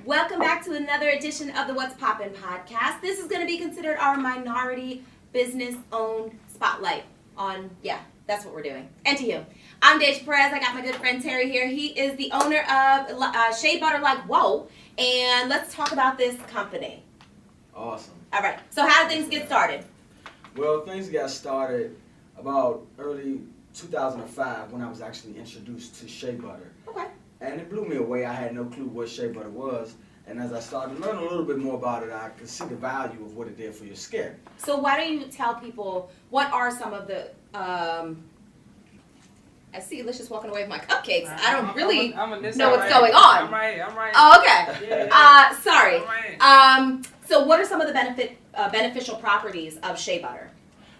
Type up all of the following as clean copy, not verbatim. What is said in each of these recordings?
Welcome back to another edition of the What's Poppin' podcast. This is going to be considered our minority business-owned spotlight on, that's what we're doing. And to you. I'm Deja Perez. I got my good friend Terry here. He is the owner of Shea Butter Like Whoa. And let's talk about this company. Awesome. All right. So how did things get started? Well, things got started about early 2005 when I was actually introduced to shea butter. Okay. And it blew me away. I had no clue what shea butter was. And as I started to learn a little bit more about it, I could see the value of what it did for your skin. So why don't you tell people, what are some of the, I see Alicia's walking away with my cupcakes. I don't really know what's going on. I'm right. Oh, okay. Yeah. Sorry. I'm right. So what are some of the beneficial properties of shea butter?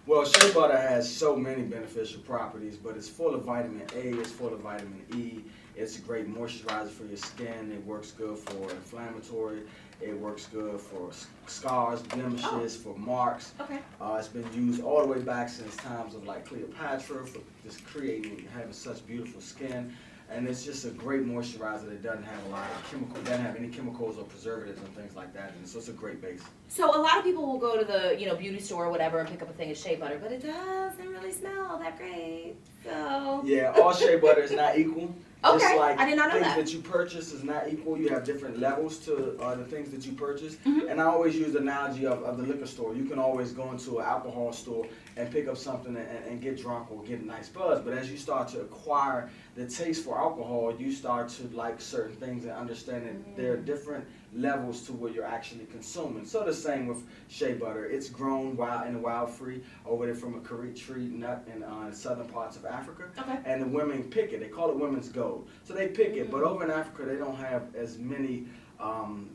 Well, shea butter has so many beneficial properties, but it's full of vitamin A, it's full of vitamin E. It's a great moisturizer for your skin. It works good for inflammatory. It works good for scars, blemishes, for marks. Okay. It's been used all the way back since times of like Cleopatra for just creating, having such beautiful skin. And it's just a great moisturizer that doesn't have a lot of chemicals, doesn't have any chemicals or preservatives and things like that. And so it's a great base. So a lot of people will go to the beauty store or whatever and pick up a thing of shea butter, but it doesn't really smell that great. So yeah, all shea butter is not equal. Okay, Just like I did not know things that. you purchase is not equal. You have different levels to the things that you purchase. Mm-hmm. And I always use the analogy of the liquor store. You can always go into an alcohol store and pick up something and get drunk or get a nice buzz. But as you start to acquire the taste for alcohol, you start to like certain things and understand that there are different levels to what you're actually consuming. So the same with shea butter. It's grown in the wild free over there from a Karit tree nut in southern parts of Africa. Okay. And the women pick it. They call it women's gold. So they pick it. But over in Africa, they don't have as many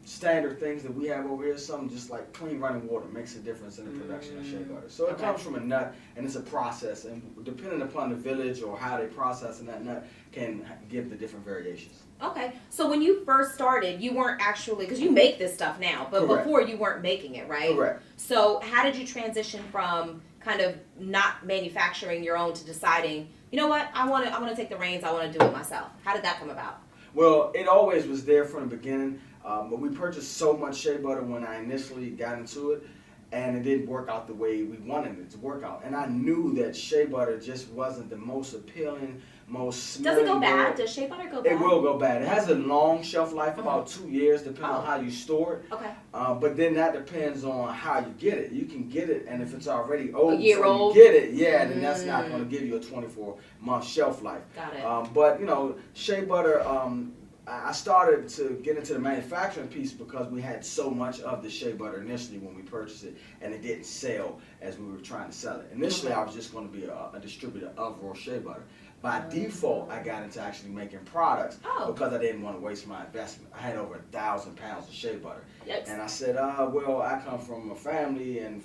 standard things that we have over here. Some just like clean running water makes a difference in the production of shea butter. So it comes from a nut, and it's a process. And depending upon the village or how they process that nut can give the different variations. Okay, so when you first started, you weren't actually, because you make this stuff now, but Correct. before you weren't making it, right? Correct. So how did you transition from kind of not manufacturing your own to deciding, you know what, I want to take the reins, I want to do it myself? How did that come about? Well, it always was there from the beginning, but we purchased so much shea butter when I initially got into it, and it didn't work out the way we wanted it to work out. And I knew that shea butter just wasn't the most appealing, most smelling. Does it go bad? Does shea butter go bad? It will go bad. It has a long shelf life, about 2 years, depending on how you store it. Okay. But then that depends on how you get it. You can get it, and if it's already old, A year old? you get it, then that's not going to give you a 24-month shelf life. Got it. But shea butter. I started to get into the manufacturing piece because we had so much of the shea butter initially when we purchased it, and it didn't sell as we were trying to sell it. Initially, I was just going to be a distributor of raw shea butter. By default, I got into actually making products because I didn't want to waste my investment. I had over 1,000 pounds of shea butter. Yikes. And I said, well, I come from a family, and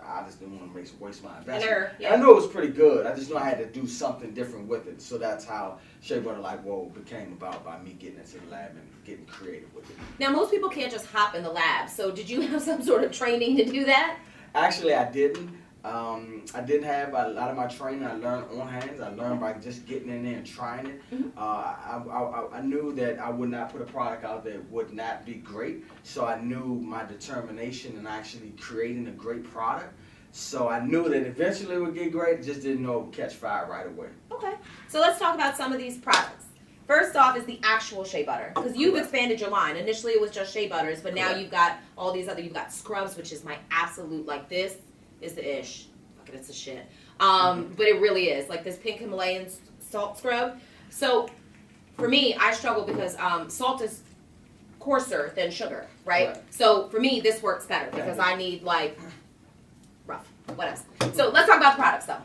I just didn't want to waste my investment. And I knew it was pretty good. I just knew I had to do something different with it. So that's how Shea Butter Like Whoa became about, by me getting into the lab and getting creative with it. Now, most people can't just hop in the lab. So did you have some sort of training to do that? Actually, I didn't. I didn't have a lot of my training. I learned on hands. I learned by just getting in there and trying it. I knew that I would not put a product out that would not be great. So I knew my determination in actually creating a great product. So I knew that eventually it would get great. Just didn't know it would catch fire right away. Okay. So let's talk about some of these products. First off is the actual shea butter, because you've expanded your line. Initially it was just shea butters, but now you've got all these other, you've got scrubs, which is my absolute, like this is the ish. Fuck it, it's the shit. But it really is. Like this pink Himalayan salt scrub. So for me, I struggle because salt is coarser than sugar, right? So for me, this works better because I need like rough. What else? So let's talk about the products though.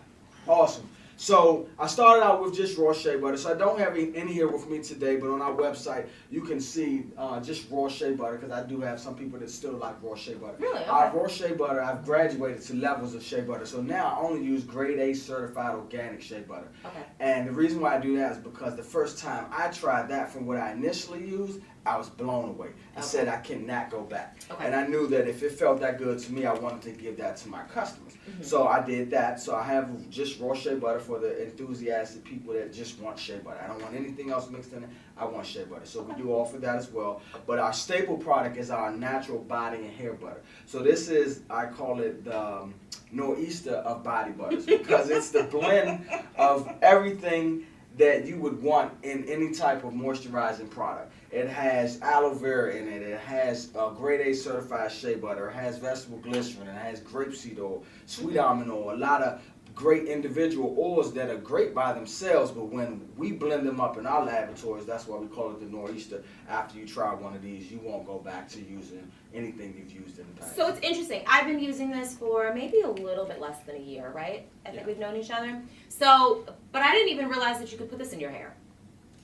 Awesome. So I started out with just raw shea butter. So I don't have any here with me today, but on our website you can see just raw shea butter, because I do have some people that still like raw shea butter. Really? Okay. Our raw shea butter, I've graduated to levels of shea butter. So now I only use grade A certified organic shea butter. Okay. And the reason why I do that is because the first time I tried that from what I initially used, I was blown away. I said I cannot go back. Okay. And I knew that if it felt that good to me, I wanted to give that to my customers. So I did that. So I have just raw shea butter for for the enthusiastic people that just want shea butter. I don't want anything else mixed in it. I want shea butter. So we do offer that as well. But our staple product is our natural body and hair butter. So this is, I call it the nor'easter of body butters because it's the blend of everything that you would want in any type of moisturizing product. It has aloe vera in it. It has grade A certified shea butter. It has vegetable glycerin. It has grapeseed oil, sweet almond oil, a lot of great individual oils that are great by themselves, but when we blend them up in our laboratories, that's why we call it the nor'easter. After you try one of these, you won't go back to using anything you've used in the past. So it's interesting. I've been using this for maybe a little bit less than a year, right? I think we've known each other. So, but I didn't even realize that you could put this in your hair.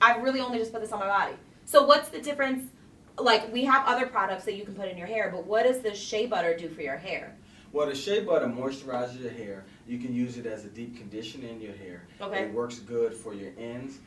I've really only just put this on my body. So what's the difference? Like, we have other products that you can put in your hair, but what does the shea butter do for your hair? Well, the shea butter moisturizes your hair. You can use it as a deep conditioner in your hair. Okay. It works good for your ends.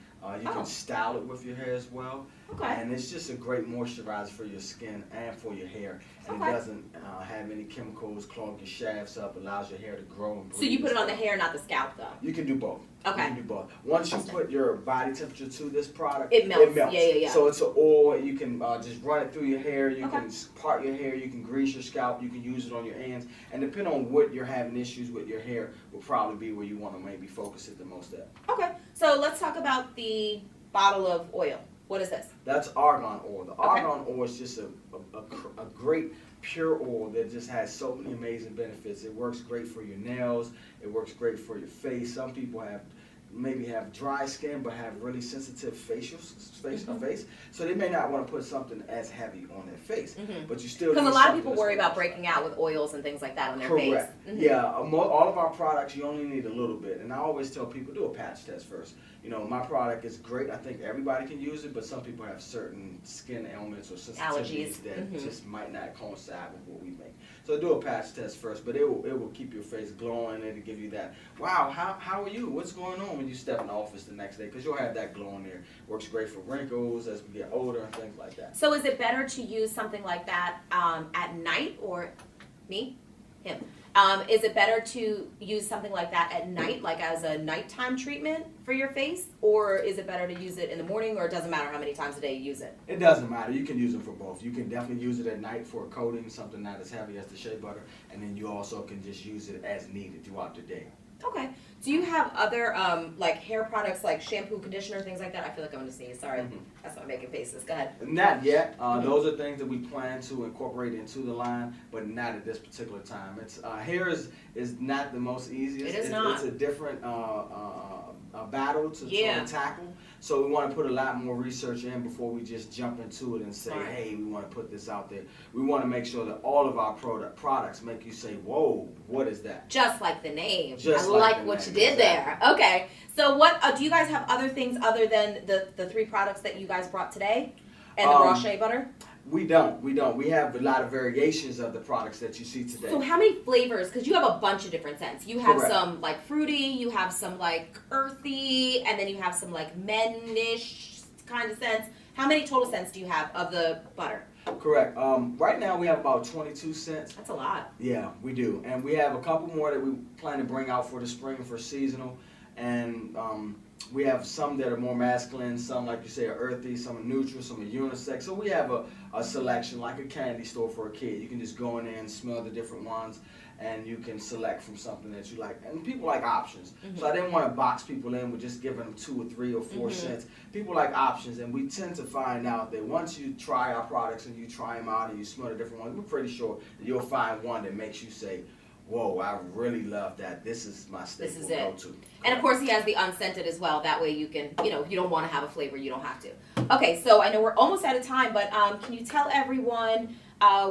You can style it with your hair as well. Okay. And it's just a great moisturizer for your skin and for your hair. And it doesn't have any chemicals, clog your shafts up, allows your hair to grow and breathe. So you put it on the hair, not the scalp, though? You can do both. Okay. You can do both. Once you put your body temperature to this product, it melts. Yeah. So it's an oil. You can just run it through your hair. You can part your hair. You can grease your scalp. You can use it on your ends. And depending on what you're having issues with your hair, will probably be where you want to maybe focus it the most at. Okay. So let's talk about the bottle of oil. What is this? That's argan oil. The argan oil is just a great pure oil that just has so many amazing benefits. It works great for your nails. It works great for your face. Some people maybe have dry skin but have really sensitive face, so they may not want to put something as heavy on their face. But you still, because a lot of people worry about breaking out with oils and things like that on their face. Yeah, all of our products you only need a little bit, and I always tell people do a patch test first. You know, my product is great. I think everybody can use it, but some people have certain skin ailments or sensitivities that just might not coincide with what we make. So do a patch test first, but it will keep your face glowing. It'll give you that, wow, how are you? What's going on when you step in the office the next day? Because you'll have that glow in there. Works great for wrinkles as we get older and things like that. So is it better to use something like that at night, or him? Is it better to use something like that at night, like as a nighttime treatment for your face? Or is it better to use it in the morning, or it doesn't matter how many times a day you use it? It doesn't matter. You can use them for both. You can definitely use it at night for a coating, something not as heavy as the shea butter, and then you also can just use it as needed throughout the day. Okay. Do you have other like hair products, like shampoo, conditioner, things like that? I feel like I'm going to sneeze. Sorry. That's why I'm making faces. Go ahead. Not yet. Those are things that we plan to incorporate into the line, but not at this particular time. It's hair is not the most easiest. It is not. It's a different battle to tackle. So we want to put a lot more research in before we just jump into it and say, hey, we want to put this out there. We want to make sure that all of our products make you say, whoa, what is that? Just like the name. Just I like what you did there. Okay. So what do you guys have other things other than the 3 products that you guys brought today and the raw shea butter? We don't. We have a lot of variations of the products that you see today. So how many flavors? Because you have a bunch of different scents. You have some like fruity, you have some like earthy, and then you have some like men-ish kind of scents. How many total scents do you have of the butter? Correct. Right now we have about 22 scents. That's a lot. Yeah, we do. And we have a couple more that we plan to bring out for the spring for seasonal. And we have some that are more masculine, some, like you say, are earthy, some are neutral, some are unisex. So we have a selection, like a candy store for a kid. You can just go in there and smell the different ones, and you can select from something that you like. And people like options. So I didn't want to box people in with just giving them 2 or 3 or 4 scents. People like options, and we tend to find out that once you try our products and you try them out and you smell the different ones, we're pretty sure that you'll find one that makes you say, whoa, I really love that. This is my staple go-to. And of course he has the unscented as well. That way you can, if you don't want to have a flavor, you don't have to. Okay, so I know we're almost out of time, but can you tell everyone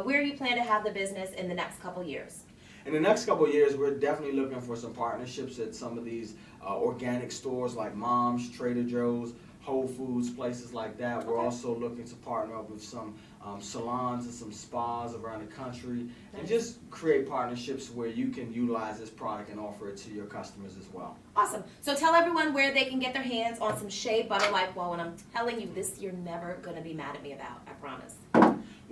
where you plan to have the business in the next couple years? In the next couple of years, we're definitely looking for some partnerships at some of these organic stores like Mom's, Trader Joe's, Whole Foods, places like that. We're also looking to partner up with some salons and some spas around the country, and just create partnerships where you can utilize this product and offer it to your customers as well. Awesome. So tell everyone where they can get their hands on some shea butter like, well, and I'm telling you this, you're never going to be mad at me about, I promise.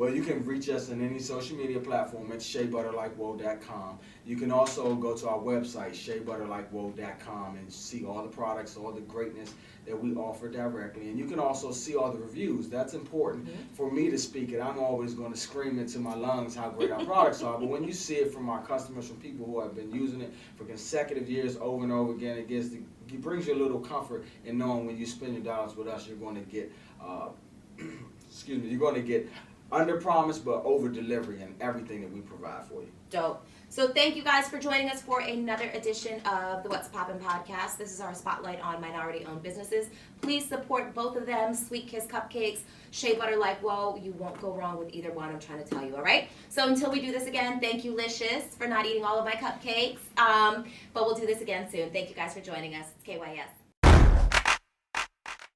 Well, you can reach us on any social media platform at sheabutterlikewhoa.com. You can also go to our website, sheabutterlikewhoa.com, and see all the products, all the greatness that we offer directly. And you can also see all the reviews. That's important for me to speak it. I'm always going to scream into my lungs how great our products are. But when you see it from our customers, from people who have been using it for consecutive years over and over again, it brings you a little comfort in knowing when you spend your dollars with us, you're going to get, you're going to get under promise but over delivery in everything that we provide for you. Dope. So thank you guys for joining us for another edition of the What's Poppin' podcast. This is our spotlight on minority-owned businesses. Please support both of them, Sweet Kiss Cupcakes, Shea Butter Like Whoa. You won't go wrong with either one, I'm trying to tell you, all right? So until we do this again, thank you, Licious, for not eating all of my cupcakes. But we'll do this again soon. Thank you guys for joining us. It's KYS.